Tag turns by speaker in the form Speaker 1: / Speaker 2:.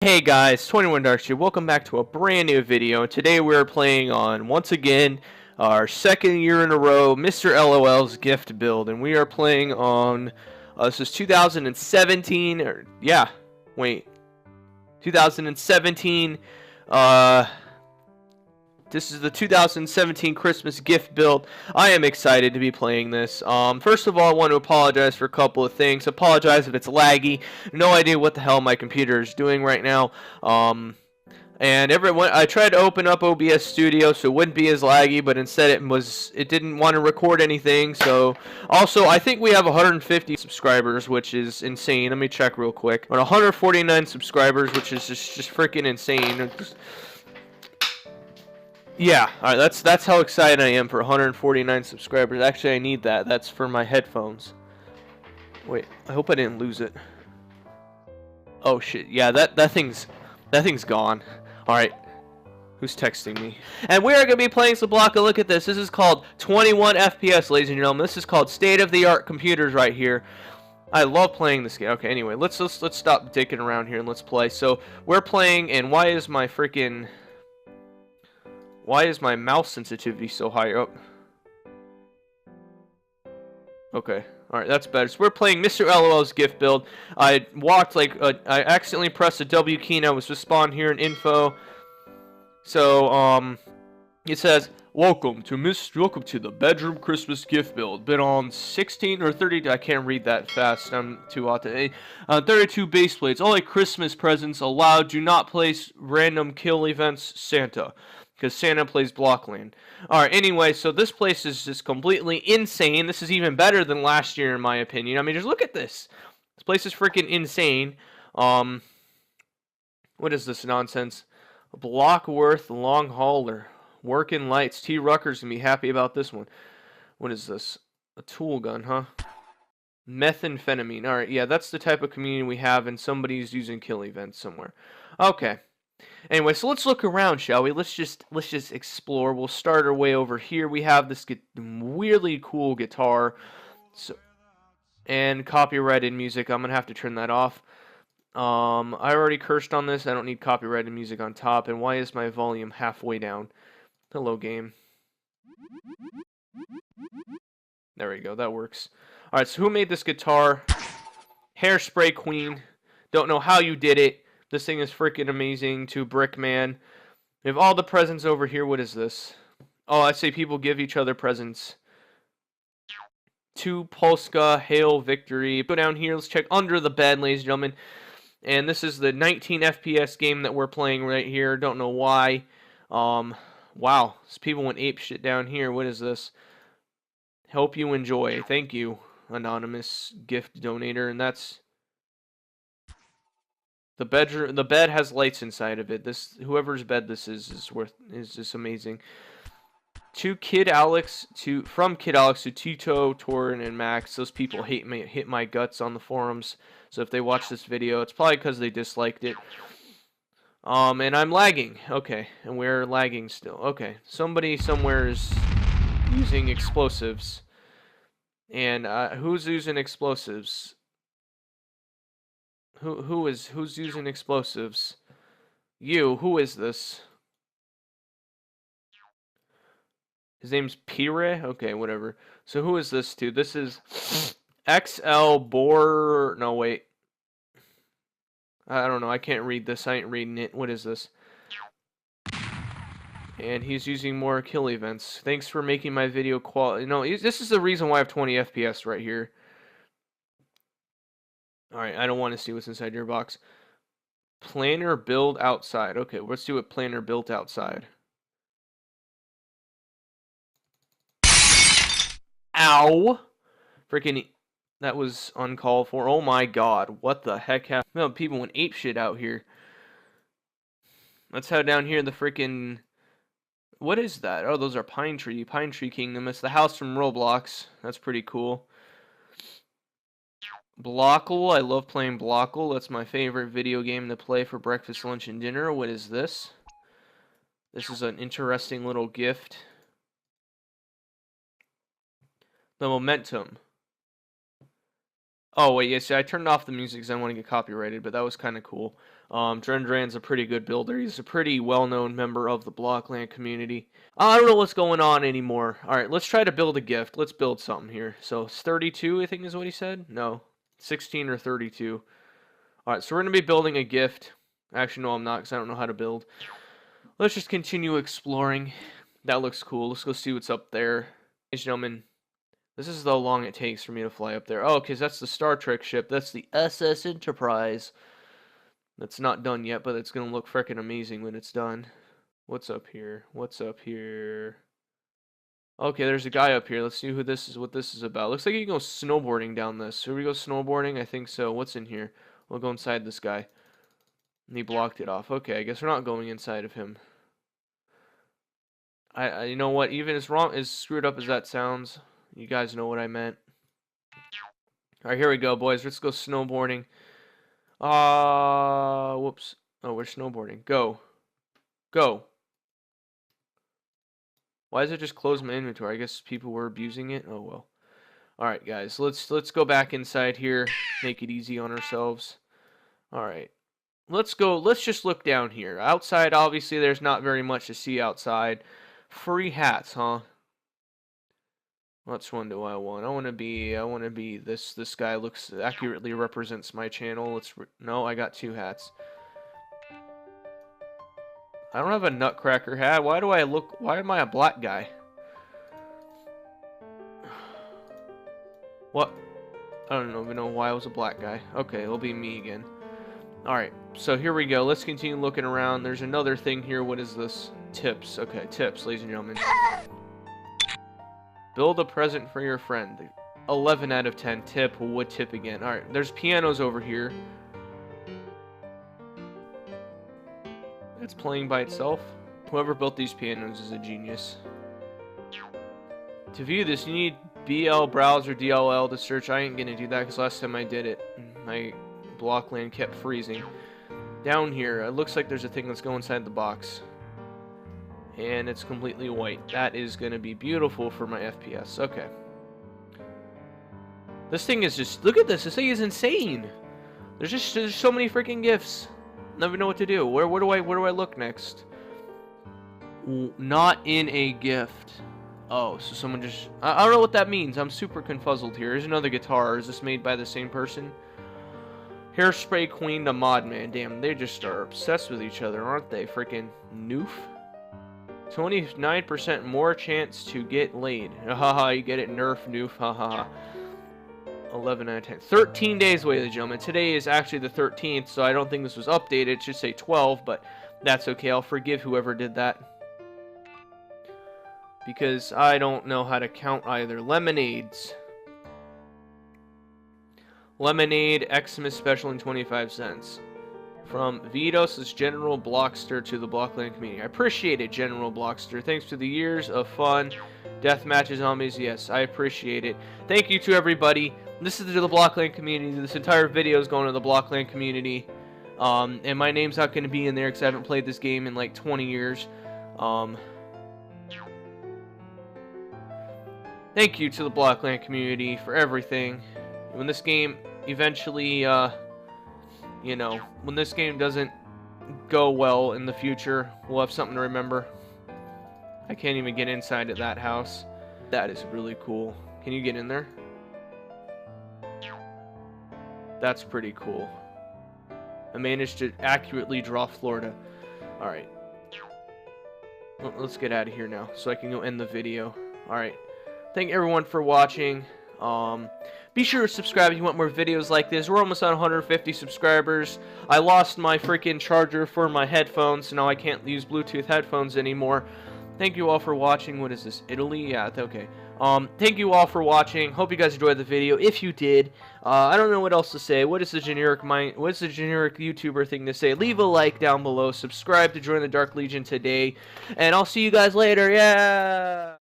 Speaker 1: Hey guys, 21 Dark here. Welcome back to a brand new video. Today we're playing on, once again, our second year in a row, Mr. LOL's gift build. And we are playing on, this is 2017, 2017, this is the 2017 Christmas gift build. I am excited to be playing this. First of all, I want to apologize for a couple of things. Apologize if it's laggy. No idea what the hell my computer is doing right now. And I tried to open up OBS Studio so it wouldn't be as laggy, but instead it didn't want to record anything. So also, I think we have 150 subscribers, which is insane. Let me check real quick. 149 subscribers, which is just freaking insane. Yeah, alright, that's how excited I am for 149 subscribers. Actually, I need that. That's for my headphones. Wait, I hope I didn't lose it. Oh shit, yeah, that thing's gone. Alright. Who's texting me? And we are going to be playing some Blockland. Look at this. This is called 21 FPS, ladies and gentlemen. This is called state-of-the-art computers right here. I love playing this game. Okay, anyway, let's stop dicking around here and let's play. So, we're playing, and why is my mouse sensitivity so high up? Okay. Alright, that's better. So we're playing Mr. LOL's gift build. I walked like, I accidentally pressed the W key and I was just spawned here in info. So, it says, welcome to the bedroom Christmas gift build. Been on 16 or 30, I can't read that fast, I'm too auto. 32 base plates. Only Christmas presents allowed. Do not place random kill events, Santa. Because Santa plays Blockland. Alright, anyway, so this place is just completely insane. This is even better than last year, in my opinion. I mean, just look at this. This place is freaking insane. What is this nonsense? Blockworth Long Hauler. Working Lights. T. Rucker's gonna be happy about this one. What is this? A tool gun, huh? Methamphetamine. Alright, yeah, that's the type of community we have, and somebody's using kill events somewhere. Okay. Anyway, so let's look around, shall we? Let's just explore. We'll start our way over here. We have this weirdly cool guitar, and copyrighted music. I'm gonna have to turn that off. I already cursed on this. I don't need copyrighted music on top. And why is my volume halfway down? Hello, game. There we go. That works. All right. So who made this guitar? Hairspray Queen. Don't know how you did it. This thing is freaking amazing. To Brickman. We have all the presents over here. What is this? Oh, I say people give each other presents. To Polska, Hail Victory. Go down here. Let's check under the bed, ladies and gentlemen. And this is the 19 FPS game that we're playing right here. Don't know why. Wow. These people went ape shit down here. What is this? Hope you enjoy. Thank you, anonymous gift donator. And that's... The bedroom, the bed has lights inside of it. Whoever's bed this is just amazing. From Kid Alex to Tito, Torin, and Max. Those people hit my guts on the forums. So if they watch this video, it's probably because they disliked it. And I'm lagging. Okay, and we're lagging still. Okay, somebody somewhere is using explosives. And who's using explosives? Who's using explosives? You, who is this? His name's Pire? Okay, whatever. So who is this to? This is XL Bor... No, wait. I don't know. I can't read this. I ain't reading it. What is this? And he's using more kill events. Thanks for making my video quality. No, this is the reason why I have 20 FPS right here. Alright, I don't want to see what's inside your box. Planner build outside. Okay, let's do a planner built outside. Ow! Freaking, that was uncalled for. Oh my god, what the heck happened? No, people went ape shit out here. Let's head down here the freaking... What is that? Oh, those are Pine Tree Kingdom. It's the house from Roblox. That's pretty cool. Blockle. I love playing Blockle. That's my favorite video game to play for breakfast, lunch, and dinner. What is this? This is an interesting little gift. The Momentum. Oh, wait, yeah, see, I turned off the music because I want to get copyrighted, but that was kind of cool. Dren's a pretty good builder. He's a pretty well-known member of the Blockland community. I don't know what's going on anymore. Alright, let's try to build a gift. Let's build something here. So, it's 32, I think is what he said? No. 16 or 32. Alright, so we're going to be building a gift. Actually, no, I'm not, because I don't know how to build. Let's just continue exploring. That looks cool. Let's go see what's up there. Ladies and gentlemen, this is how long it takes for me to fly up there. Oh, because that's the Star Trek ship. That's the SS Enterprise. That's not done yet, but it's going to look freaking amazing when it's done. What's up here? What's up here? Okay, there's a guy up here. Let's see what this is about. Looks like you can go snowboarding down this. Should we go snowboarding? I think so. What's in here? We'll go inside this guy. And he blocked it off. Okay, I guess we're not going inside of him. You know what? Even as screwed up as that sounds, you guys know what I meant. Alright, here we go, boys. Let's go snowboarding. Whoops. Oh, we're snowboarding. Go. Go. Why does it just close my inventory? I guess people were abusing it. Oh, well. Alright, guys. Let's go back inside here. Make it easy on ourselves. Alright. Let's go. Let's just look down here. Outside, obviously, there's not very much to see outside. Free hats, huh? Which one do I want? I want to be this guy looks accurately represents my channel. No, I got 2 hats. I don't have a nutcracker hat. Why am I a black guy? What? I don't even know why I was a black guy. Okay, it'll be me again. Alright, so here we go. Let's continue looking around. There's another thing here. What is this? Tips. Okay, tips, ladies and gentlemen. Build a present for your friend. 11 out of 10. Tip. Would tip again. Alright, there's pianos over here. It's playing by itself. Whoever built these pianos is a genius. To view this, you need BL browser DLL to search. I ain't gonna do that because last time I did it, my Blockland kept freezing. Down here, it looks like there's a thing that's going inside the box. And it's completely white. That is gonna be beautiful for my FPS. Okay. This thing is just, look at this. This thing is insane. There's so many freaking gifts. Never know what to do. Where do I look next? Not in a gift. Oh, so someone just... I don't know what that means. I'm super confuzzled here. Here's another guitar. Is this made by the same person? Hairspray Queen to Mod Man. Damn, they just are obsessed with each other, aren't they? Freaking noof. 29% more chance to get laid. Haha, you get it? Nerf, noof. Haha. 11 out of 10. 13 days away, ladies and gentlemen. Today is actually the 13th, so I don't think this was updated. It should say 12, but that's okay. I'll forgive whoever did that. Because I don't know how to count either. Lemonades. Lemonade Xmas Special in 25 cents. From Vitos' General Blockster to the Blockland community. I appreciate it, General Blockster. Thanks to the years of fun, death matches, zombies. Yes, I appreciate it. Thank you to everybody. This is to the Blockland community. This entire video is going to the Blockland community. And my name's not going to be in there because I haven't played this game in like 20 years. Thank you to the Blockland community for everything. When this game eventually, you know, when this game doesn't go well in the future, we'll have something to remember. I can't even get inside of that house. That is really cool. Can you get in there? That's pretty cool. I managed to accurately draw Florida. Alright. Let's get out of here now so I can go end the video. Alright. Thank everyone for watching. Be sure to subscribe if you want more videos like this. We're almost at 150 subscribers. I lost my freaking charger for my headphones, so now I can't use Bluetooth headphones anymore. Thank you all for watching. What is this? Italy? Yeah, okay. Thank you all for watching. Hope you guys enjoyed the video. If you did, I don't know what else to say. What is the generic YouTuber thing to say? Leave a like down below. Subscribe to join the Dark Legion today. And I'll see you guys later. Yeah!